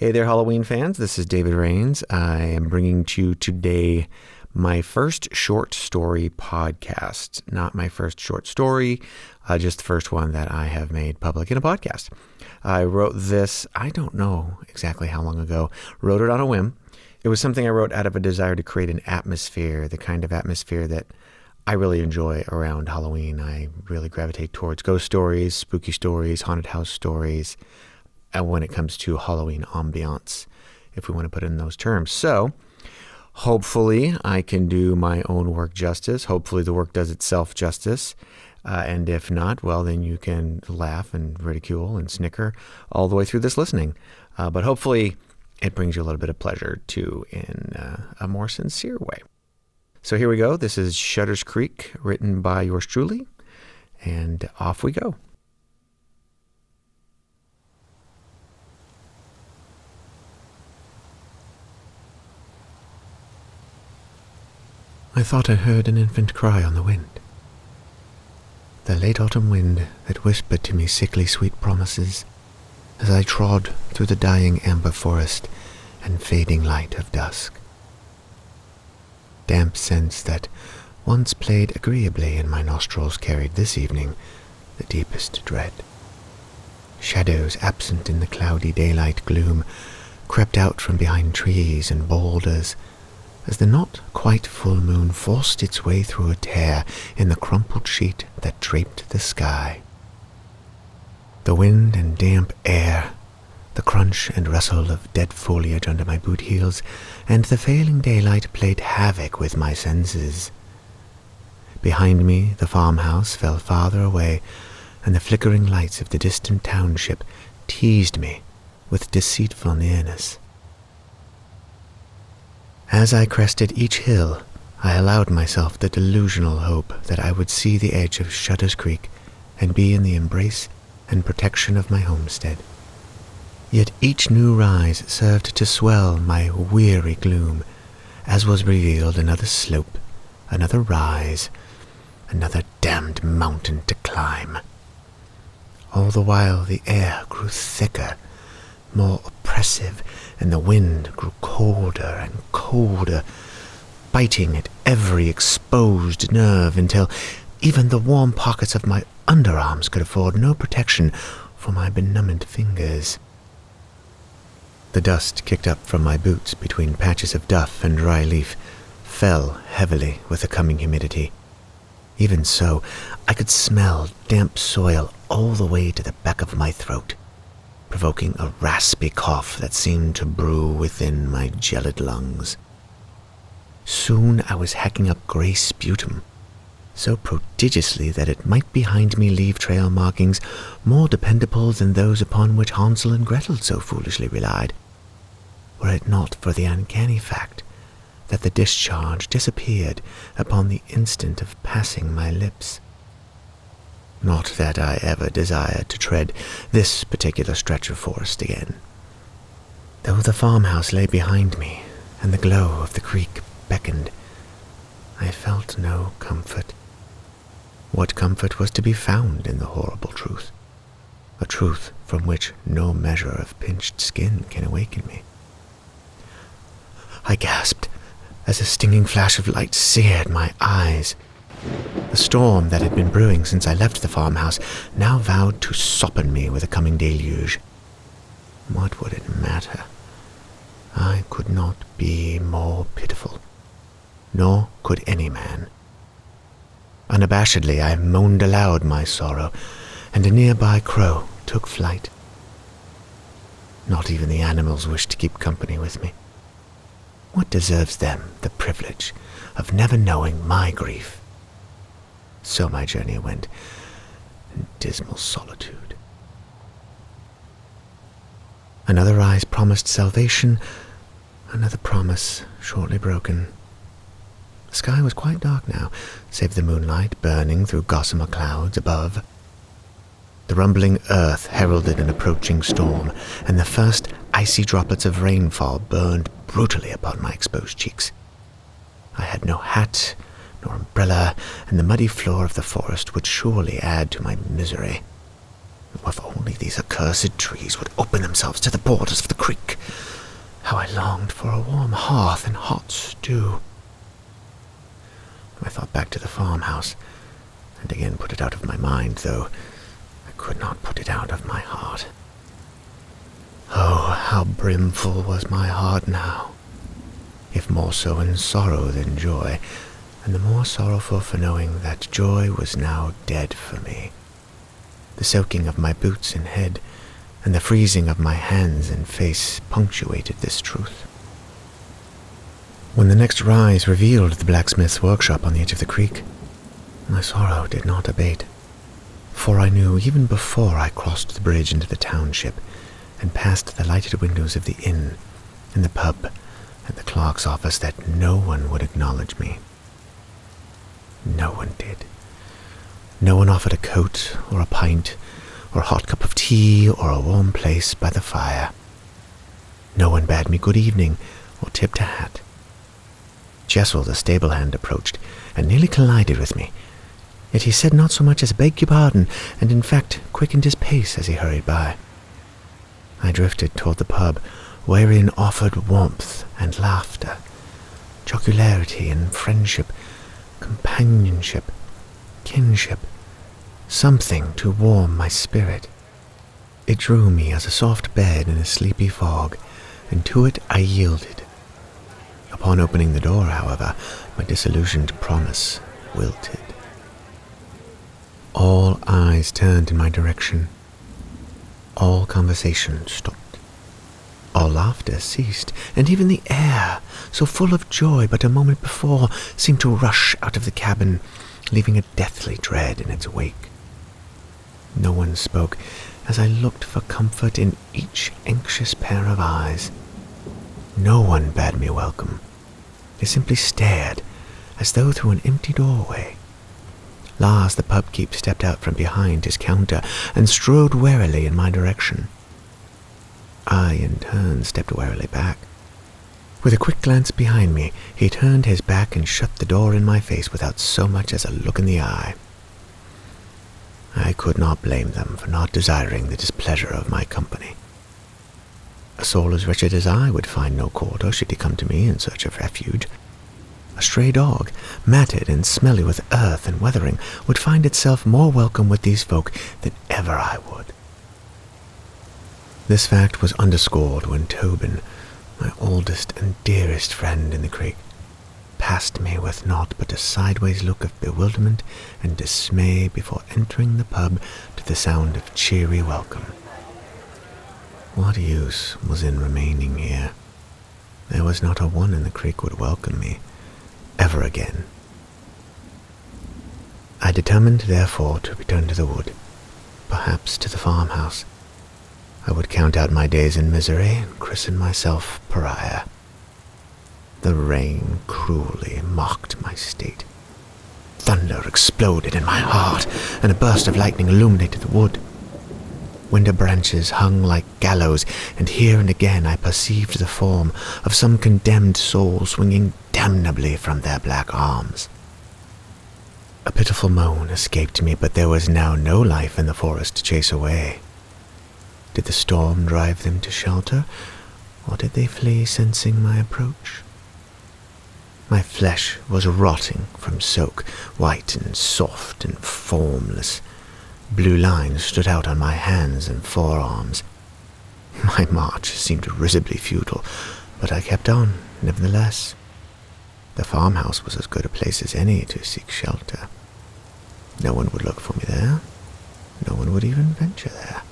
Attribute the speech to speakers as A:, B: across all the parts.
A: Hey there, Halloween fans. This is David Rains. I am bringing to you today my first short story podcast. Not my first short story, just the first one that I have made public in a podcast. I wrote this, I don't know exactly how long ago, wrote it on a whim. It was something I wrote out of a desire to create an atmosphere, the kind of atmosphere that I really enjoy around Halloween. I really gravitate towards ghost stories, spooky stories, haunted house stories, and when it comes to Halloween ambiance, if we want to put it in those terms. So, hopefully I can do my own work justice. Hopefully the work does itself justice. And if not, well, then you can laugh and ridicule and snicker all the way through this listening. But hopefully it brings you a little bit of pleasure too in a more sincere way. So here we go. This is Shudders Creek, written by yours truly. And off we go. I thought I heard an infant cry on the wind. The late autumn wind that whispered to me sickly sweet promises as I trod through the dying amber forest and fading light of dusk. Damp scents that once played agreeably in my nostrils carried this evening the deepest dread. Shadows absent in the cloudy daylight gloom crept out from behind trees and boulders as the not quite full moon forced its way through a tear in the crumpled sheet that draped the sky. The wind and damp air, the crunch and rustle of dead foliage under my boot heels, and the failing daylight played havoc with my senses. Behind me the farmhouse fell farther away, and the flickering lights of the distant township teased me with deceitful nearness. As I crested each hill, I allowed myself the delusional hope that I would see the edge of Shudders Creek and be in the embrace and protection of my homestead. Yet each new rise served to swell my weary gloom, as was revealed another slope, another rise, another damned mountain to climb. All the while the air grew thicker, more oppressive, and the wind grew colder and colder, biting at every exposed nerve until even the warm pockets of my underarms could afford no protection for my benumbed fingers. The dust kicked up from my boots between patches of duff and dry leaf fell heavily with the coming humidity. Even so, I could smell damp soil all the way to the back of my throat, provoking a raspy cough that seemed to brew within my gelid lungs. Soon I was hacking up grey sputum, so prodigiously that it might behind me leave trail markings more dependable than those upon which Hansel and Gretel so foolishly relied, were it not for the uncanny fact that the discharge disappeared upon the instant of passing my lips. Not that I ever desired to tread this particular stretch of forest again. Though the farmhouse lay behind me, and the glow of the creek beckoned, I felt no comfort. What comfort was to be found in the horrible truth? A truth from which no measure of pinched skin can awaken me. I gasped as a stinging flash of light seared my eyes. The storm that had been brewing since I left the farmhouse now vowed to sopten me with a coming deluge. What would it matter? I could not be more pitiful, nor could any man. Unabashedly I moaned aloud my sorrow, and a nearby crow took flight. Not even the animals wished to keep company with me. What deserves them the privilege of never knowing my grief? So my journey went, in dismal solitude. Another rise promised salvation, another promise shortly broken. The sky was quite dark now, save the moonlight burning through gossamer clouds above. The rumbling earth heralded an approaching storm, and the first icy droplets of rainfall burned brutally upon my exposed cheeks. I had no hat, nor umbrella, and the muddy floor of the forest would surely add to my misery. Oh, if only these accursed trees would open themselves to the borders of the creek! How I longed for a warm hearth and hot stew! I thought back to the farmhouse, and again put it out of my mind, though I could not put it out of my heart. Oh, how brimful was my heart now, if more so in sorrow than joy, and the more sorrowful for knowing that joy was now dead for me. The soaking of my boots and head, and the freezing of my hands and face punctuated this truth. When the next rise revealed the blacksmith's workshop on the edge of the creek, my sorrow did not abate, for I knew even before I crossed the bridge into the township and past the lighted windows of the inn and the pub and the clerk's office that no one would acknowledge me. No one did. No one offered a coat or a pint or a hot cup of tea or a warm place by the fire. No one bade me good evening or tipped a hat. Jessel, the stable hand, approached and nearly collided with me, yet he said not so much as beg your pardon, and in fact quickened his pace as he hurried by. I drifted toward the pub, wherein offered warmth and laughter, jocularity and friendship, companionship, kinship, something to warm my spirit. It drew me as a soft bed in a sleepy fog, and to it I yielded. Upon opening the door, however, my disillusioned promise wilted. All eyes turned in my direction. All conversation stopped. All laughter ceased, and even the air, so full of joy but a moment before, seemed to rush out of the cabin, leaving a deathly dread in its wake. No one spoke as I looked for comfort in each anxious pair of eyes. No one bade me welcome. They simply stared, as though through an empty doorway. Lars, the pubkeep, stepped out from behind his counter and strode warily in my direction. I, in turn, stepped warily back. With a quick glance behind me, he turned his back and shut the door in my face without so much as a look in the eye. I could not blame them for not desiring the displeasure of my company. A soul as wretched as I would find no quarter should he come to me in search of refuge. A stray dog, matted and smelly with earth and weathering, would find itself more welcome with these folk than ever I would. This fact was underscored when Tobin, my oldest and dearest friend in the creek, passed me with naught but a sideways look of bewilderment and dismay before entering the pub to the sound of cheery welcome. What use was in remaining here? There was not a one in the creek would welcome me, ever again. I determined, therefore, to return to the wood, perhaps to the farmhouse. I would count out my days in misery and christen myself pariah. The rain cruelly mocked my state. Thunder exploded in my heart, and a burst of lightning illuminated the wood. Winter branches hung like gallows, and here and again I perceived the form of some condemned soul swinging damnably from their black arms. A pitiful moan escaped me, but there was now no life in the forest to chase away. Did the storm drive them to shelter, or did they flee sensing my approach? My flesh was rotting from soak, white and soft and formless. Blue lines stood out on my hands and forearms. My march seemed risibly futile, but I kept on, nevertheless. The farmhouse was as good a place as any to seek shelter. No one would look for me there. No one would even venture there.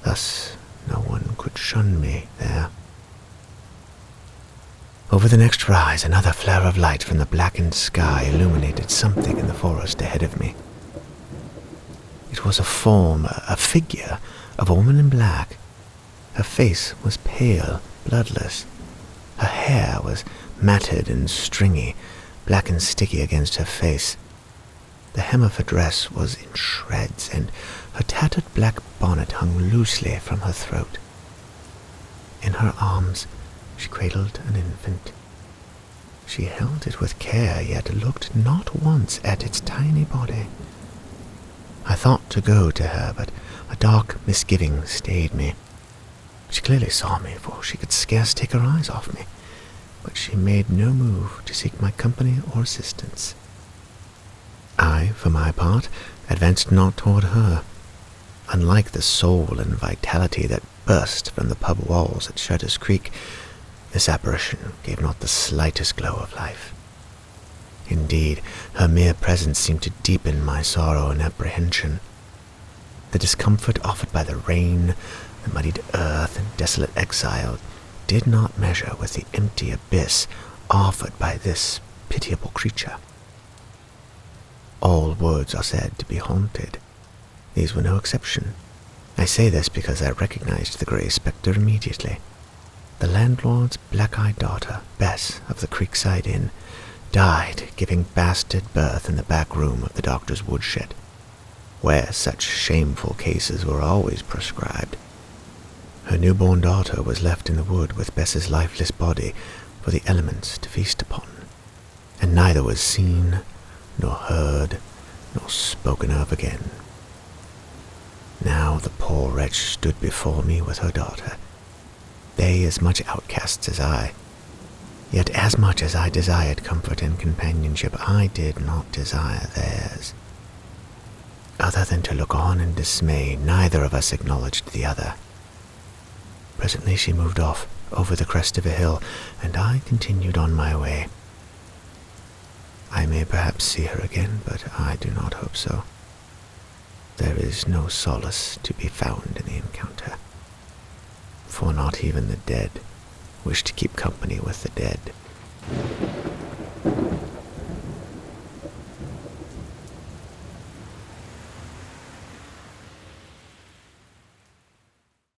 A: Thus, no one could shun me there. Over the next rise, another flare of light from the blackened sky illuminated something in the forest ahead of me. It was a form, a figure, of a woman in black. Her face was pale, bloodless. Her hair was matted and stringy, black and sticky against her face. The hem of her dress was in shreds, and her tattered black bonnet hung loosely from her throat. In her arms she cradled an infant. She held it with care, yet looked not once at its tiny body. I thought to go to her, but a dark misgiving stayed me. She clearly saw me, for she could scarce take her eyes off me, but she made no move to seek my company or assistance. I, for my part, advanced not toward her. Unlike the soul and vitality that burst from the pub walls at Shudders Creek, this apparition gave not the slightest glow of life. Indeed, her mere presence seemed to deepen my sorrow and apprehension. The discomfort offered by the rain, the muddied earth, and desolate exile did not measure with the empty abyss offered by this pitiable creature. All woods are said to be haunted. These were no exception. I say this because I recognized the grey spectre immediately. The landlord's black-eyed daughter, Bess, of the Creekside Inn, died giving bastard birth in the back room of the doctor's woodshed, where such shameful cases were always prescribed. Her newborn daughter was left in the wood with Bess's lifeless body for the elements to feast upon, and neither was seen, nor heard, nor spoken of again. Now the poor wretch stood before me with her daughter, they as much outcasts as I. Yet as much as I desired comfort and companionship, I did not desire theirs. Other than to look on in dismay, neither of us acknowledged the other. Presently she moved off over the crest of a hill, and I continued on my way. I may perhaps see her again, but I do not hope so. There is no solace to be found in the encounter, for not even the dead wish to keep company with the dead.